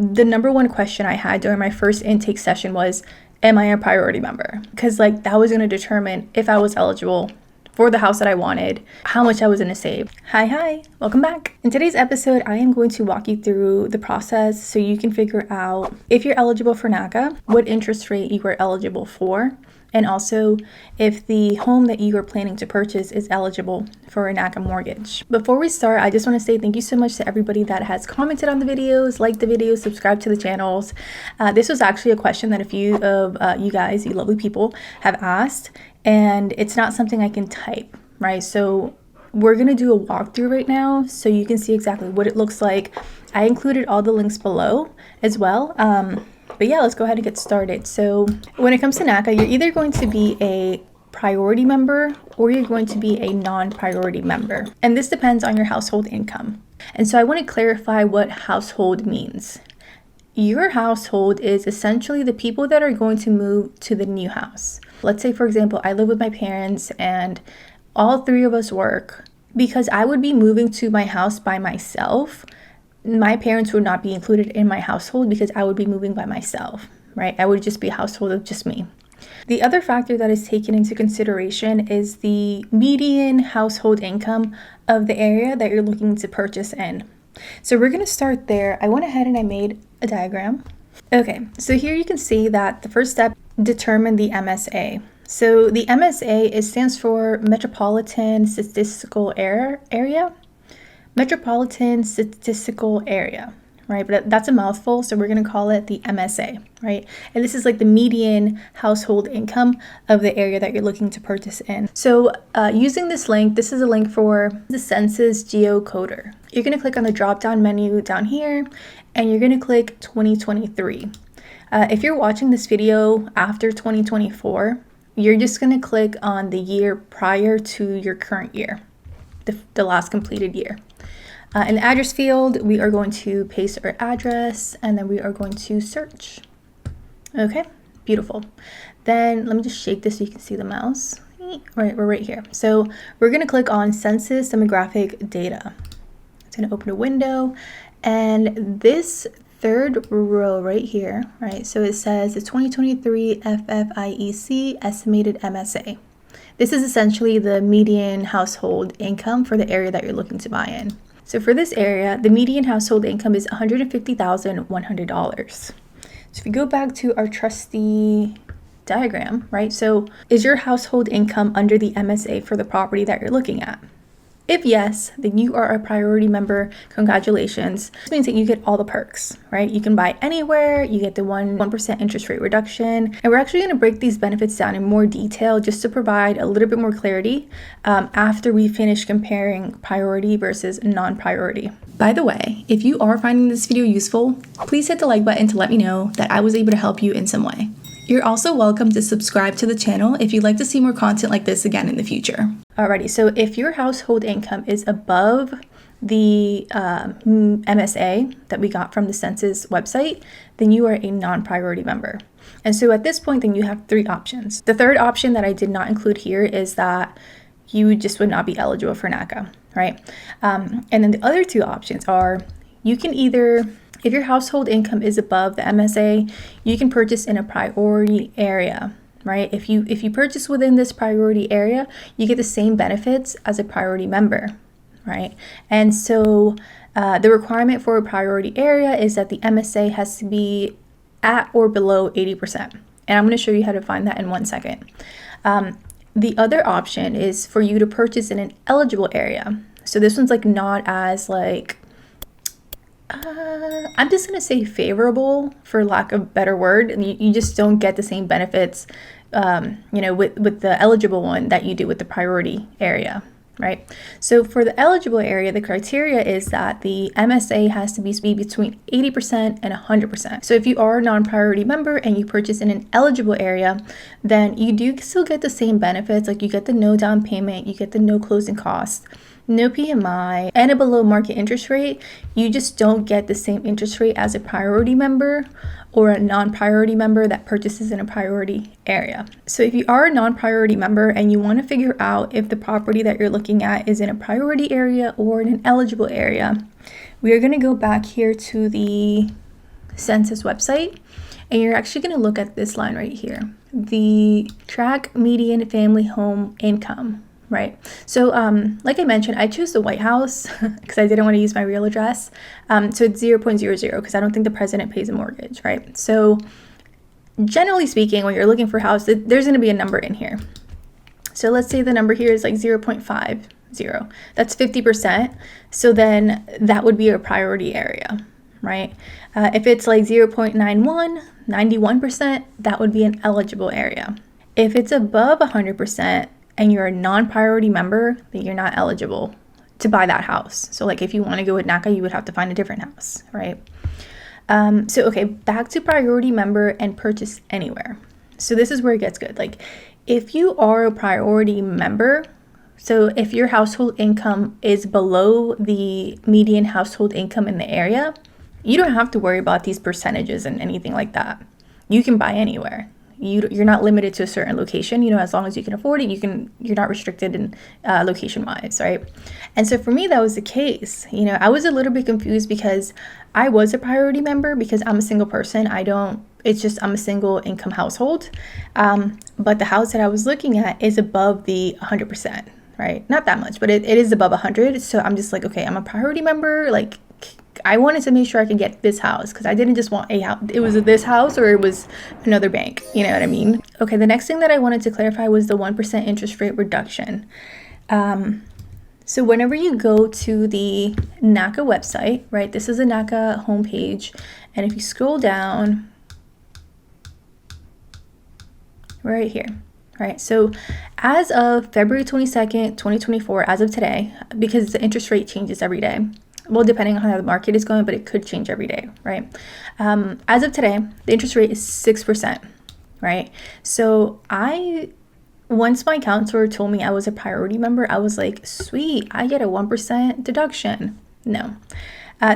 the number one question I had during my first intake session was, am I a priority member? Because like that was going to determine if I was eligible for the house that I wanted, how much I was going to save. Hi, welcome back. In today's episode, I am going to walk you through the process so you can figure out if you're eligible for NACA, what interest rate you are eligible for, and also if the home that you are planning to purchase is eligible for a NACA mortgage. Before we start, I just want to say thank you so much to everybody that has commented on the videos, liked the videos, subscribed to the channels. This was actually a question that a few of you guys, you lovely people, have asked, and it's not something I can type, right? So we're going to do a walkthrough right now so you can see exactly what it looks like. I included all the links below as well. But yeah, let's go ahead and get started. So when it comes to NACA, you're either going to be a priority member or you're going to be a non-priority member. And this depends on your household income. And so I want to clarify what household means. Your household is essentially the people that are going to move to the new house. Let's say, for example, I live with my parents and all three of us work. Because I would be moving to my house by myself, my parents would not be included in my household because I would be moving by myself, right? I would just be a household of just me. The other factor that is taken into consideration is the median household income of the area that you're looking to purchase in. So we're going to start there. I went ahead and I made a diagram. Okay, so here you can see that the first step, determine the MSA. So the MSA stands for Metropolitan Statistical Area. Metropolitan Statistical Area, right? But that's a mouthful, so we're going to call it the MSA, right? And this is like the median household income of the area that you're looking to purchase in. So using this link, this is a link for the Census Geocoder. You're going to click on the drop-down menu down here, and you're going to click 2023. If you're watching this video after 2024, you're just going to click on the year prior to your current year, the last completed year. In the address field, we are going to paste our address and then we are going to search. Okay, beautiful. Then let me just shake this so you can see the mouse. All right, we're right here. So we're going to click on Census Demographic Data. It's going to open a window, and this third row right here, right? So it says the 2023 FFIEC estimated MSA. This is essentially the median household income for the area that you're looking to buy in. So for this area, the median household income is $150,100. So if we go back to our trusty diagram, right? So is your household income under the MSA for the property that you're looking at? If yes, then you are a priority member. Congratulations. This means that you get all the perks, right? You can buy anywhere, you get the 1% interest rate reduction. And we're actually going to break these benefits down in more detail just to provide a little bit more clarity after we finish comparing priority versus non-priority. By the way, if you are finding this video useful, please hit the like button to let me know that I was able to help you in some way. You're also welcome to subscribe to the channel if you'd like to see more content like this again in the future. Alrighty, so if your household income is above the MSA that we got from the census website, then you are a non-priority member. And so at this point, then you have three options. The third option that I did not include here is that you just would not be eligible for NACA, right? And then the other two options are you can either, if your household income is above the MSA, you can purchase in a priority area, right? If you purchase within this priority area, you get the same benefits as a priority member, right? And so the requirement for a priority area is that the MSA has to be at or below 80%. And I'm going to show you how to find that in 1 second. The other option is for you to purchase in an eligible area. So this one's like not as like, I'm just going to say favorable for lack of a better word. You just don't get the same benefits, with the eligible one that you do with the priority area, right? So for the eligible area, the criteria is that the MSA has to be between 80% and 100%. So if you are a non-priority member and you purchase in an eligible area, then you do still get the same benefits. Like you get the no down payment, you get the no closing costs, no PMI, and a below market interest rate. You just don't get the same interest rate as a priority member or a non-priority member that purchases in a priority area. So if you are a non-priority member and you want to figure out if the property that you're looking at is in a priority area or in an eligible area, we are going to go back here to the census website, and you're actually going to look at this line right here, the track median family home income, right? So like I mentioned, I chose the White House because I didn't want to use my real address. So it's 0.00 because I don't think the president pays a mortgage, right? So generally speaking, when you're looking for a house, there's going to be a number in here. So let's say the number here is like 0.50. That's 50%. So then that would be a priority area, right? If it's like 0.91, 91%, that would be an eligible area. If it's above 100% and you're a non-priority member, then you're not eligible to buy that house. So like if you want to go with NACA, you would have to find a different house, right? So okay, back to priority member and purchase anywhere. So this is where it gets good. Like if you are a priority member, so if your household income is below the median household income in the area, you don't have to worry about these percentages and anything like that. You can buy anywhere. You're not limited to a certain location, as long as you can afford it, you're not restricted in location wise, right? And so for me, that was the case. I was a little bit confused because I was a priority member because I'm a single person. I'm a single income household. But the house that I was looking at is above the 100%, right? Not that much, but it is above 100. So I'm just like, okay, I'm a priority member. Like I wanted to make sure I could get this house because I didn't just want a house. It was this house or it was another bank. You know what I mean? Okay, the next thing that I wanted to clarify was the 1% interest rate reduction. So whenever you go to the NACA website, right, this is a NACA homepage. And if you scroll down right here, right, so as of February 22nd, 2024, as of today, because the interest rate changes every day, well, depending on how the market is going, but it could change every day, right? As of today, the interest rate is 6%, right? So once my counselor told me I was a priority member, I was like, sweet, I get a 1% deduction. No,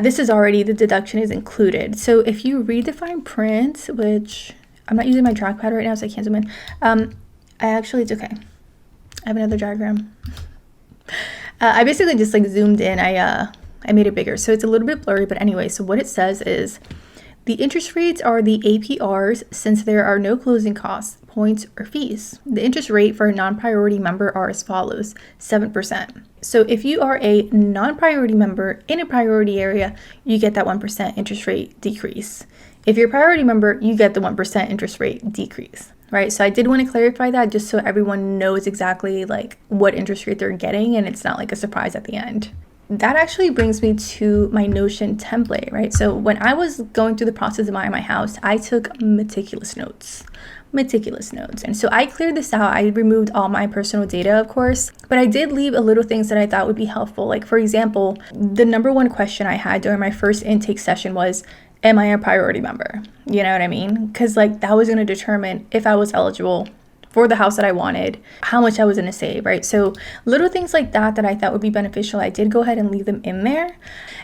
this is already, the deduction is included. So if you read the fine print, which I'm not using my trackpad right now, so I can't zoom in. It's okay. I have another diagram. I basically just like zoomed in. I made it bigger, so it's a little bit blurry, but anyway, so what it says is the interest rates are the APRs since there are no closing costs, points, or fees. The interest rate for a non-priority member are as follows, 7%. So if you are a non-priority member in a priority area, you get that 1% interest rate decrease. If you're a priority member, you get the 1% interest rate decrease, right? So I did want to clarify that just so everyone knows exactly like what interest rate they're getting and it's not like a surprise at the end. That actually brings me to my Notion template, right? So when I was going through the process of buying my house, I took meticulous notes. And so I cleared this out. I removed all my personal data, of course, but I did leave a little things that I thought would be helpful. Like for example, the number one question I had during my first intake session was, am I a priority member? You know what I mean? Because like that was going to determine if I was eligible for the house that I wanted, how much I was going to save, right? So little things like that I thought would be beneficial, I did go ahead and leave them in there.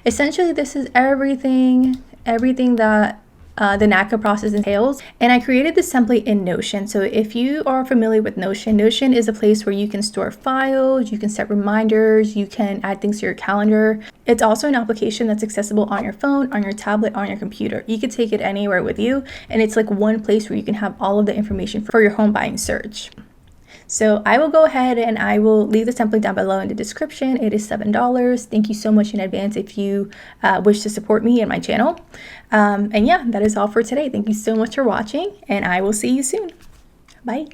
Essentially, this is everything that the NACA process entails. And I created this template in Notion. So if you are familiar with Notion, Notion is a place where you can store files, you can set reminders, you can add things to your calendar. It's also an application that's accessible on your phone, on your tablet, on your computer. You could take it anywhere with you. And it's like one place where you can have all of the information for your home buying search. So I will go ahead and I will leave the template down below in the description. It is $7. Thank you so much in advance if you wish to support me and my channel. And yeah, that is all for today. Thank you so much for watching and I will see you soon. Bye.